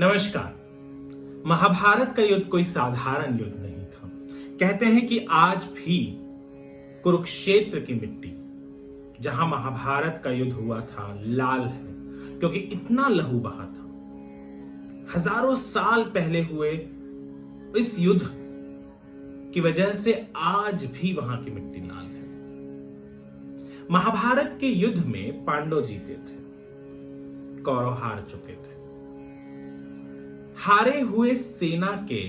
नमस्कार। महाभारत का युद्ध कोई साधारण युद्ध नहीं था। कहते हैं कि आज भी कुरुक्षेत्र की मिट्टी जहां महाभारत का युद्ध हुआ था लाल है, क्योंकि इतना लहू बहा था। हजारों साल पहले हुए इस युद्ध की वजह से आज भी वहां की मिट्टी लाल है। महाभारत के युद्ध में पांडव जीते थे, कौरव हार चुके थे। हारे हुए सेना के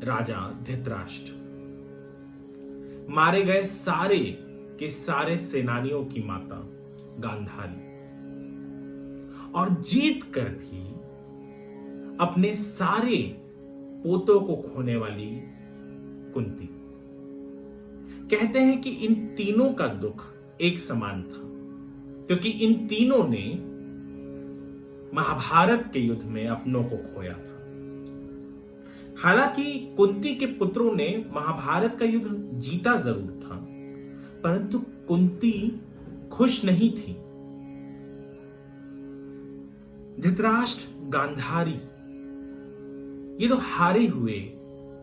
राजा धृतराष्ट्र, मारे गए सारे के सारे सेनानियों की माता गांधारी, और जीत कर भी अपने सारे पोतों को खोने वाली कुंती। कहते हैं कि इन तीनों का दुख एक समान था, क्योंकि इन तीनों ने महाभारत के युद्ध में अपनों को खोया था। हालांकि कुंती के पुत्रों ने महाभारत का युद्ध जीता जरूर था, परंतु कुंती खुश नहीं थी। धृतराष्ट्र, गांधारी, ये तो हारे हुए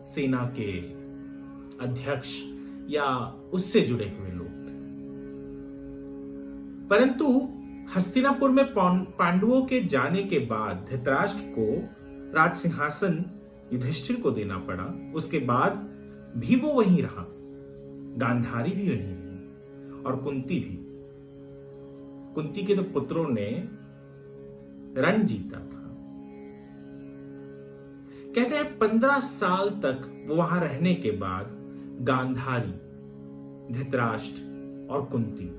सेना के अध्यक्ष या उससे जुड़े हुए लोग थे, परंतु हस्तिनापुर में पांडवों के जाने के बाद धृतराष्ट्र को राज सिंहासन युधिष्ठिर को देना पड़ा। उसके बाद भी वो वहीं रहा, गांधारी भी वहीं रही और कुंती भी। कुंती के तो पुत्रों ने रण जीता था। कहते हैं 15 साल तक वो वहां रहने के बाद गांधारी, धृतराष्ट्र और कुंती,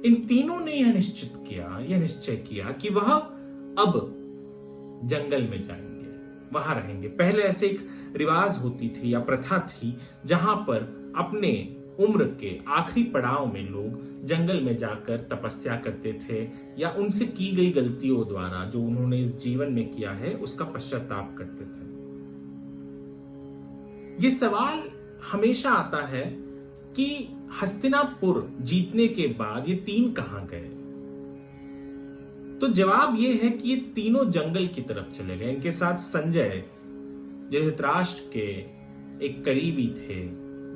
इन तीनों ने यह निश्चय किया कि वह अब जंगल में जाएंगे, वहां रहेंगे। पहले ऐसे एक रिवाज होती थी या प्रथा थी जहां पर अपने उम्र के आखिरी पड़ाव में लोग जंगल में जाकर तपस्या करते थे या उनसे की गई गलतियों द्वारा जो उन्होंने इस जीवन में किया है उसका पश्चाताप करते थे। ये सवाल हमेशा आता है कि हस्तिनापुर जीतने के बाद ये तीन कहां गए। तो जवाब यह है कि ये तीनों जंगल की तरफ चले गए। इनके साथ संजय, जो धृतराष्ट्र के एक करीबी थे,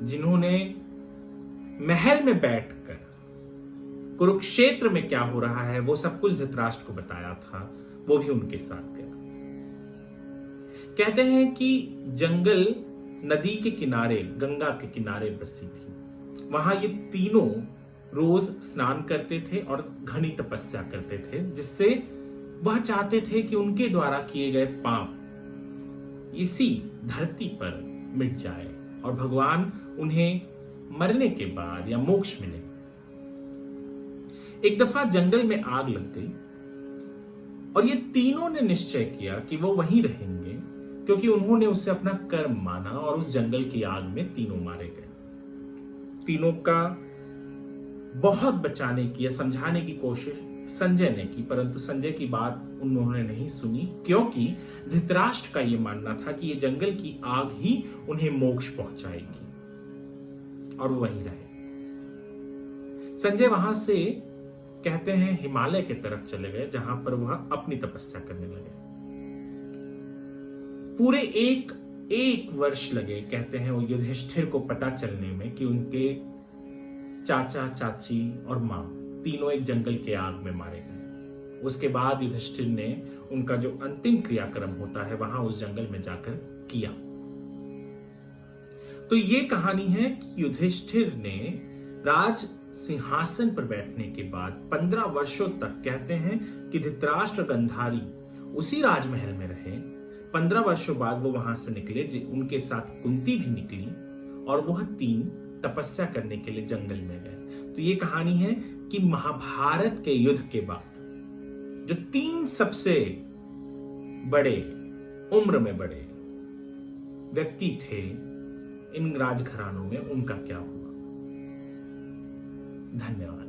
जिन्होंने महल में बैठकर कुरुक्षेत्र में क्या हो रहा है वो सब कुछ धृतराष्ट्र को बताया था, वो भी उनके साथ गया। कहते हैं कि जंगल नदी के किनारे, गंगा के किनारे बसी थी। वहां ये तीनों रोज स्नान करते थे और घनी तपस्या करते थे, जिससे वह चाहते थे कि उनके द्वारा किए गए पाप इसी धरती पर मिट जाए और भगवान उन्हें मरने के बाद या मोक्ष मिले। एक दफा जंगल में आग लग गई और ये तीनों ने निश्चय किया कि वो वहीं रहेंगे, क्योंकि उन्होंने उसे अपना कर्म माना और उस जंगल की आग में तीनों मारे गए। तीनों का बहुत बचाने की या समझाने की कोशिश संजय ने की, परंतु संजय की बात उन्होंने नहीं सुनी, क्योंकि धृतराष्ट्र का यह मानना था कि यह जंगल की आग ही उन्हें मोक्ष पहुंचाएगी, और वो वहीं रहे। संजय वहां से कहते हैं हिमालय की तरफ चले गए, जहां पर वह अपनी तपस्या करने लगे। पूरे एक वर्ष लगे, कहते हैं, वो युधिष्ठिर को पता चलने में कि उनके चाचा, चाची और मां तीनों एक जंगल के आग में मारे गए। उसके बाद युधिष्ठिर ने उनका जो अंतिम क्रियाक्रम होता है वहां उस जंगल में जाकर किया। तो ये कहानी है कि युधिष्ठिर ने राज सिंहासन पर बैठने के बाद 15 वर्षों तक, कहते हैं कि धृतराष्ट्र, गांधारी उसी राजमहल में रहे। 15 वर्षों बाद वो वहां से निकले, उनके साथ कुंती भी निकली और वह तीन तपस्या करने के लिए जंगल में गए। तो ये कहानी है कि महाभारत के युद्ध के बाद जो तीन सबसे बड़े, उम्र में बड़े व्यक्ति थे इन राजघरानों में, उनका क्या हुआ। धन्यवाद।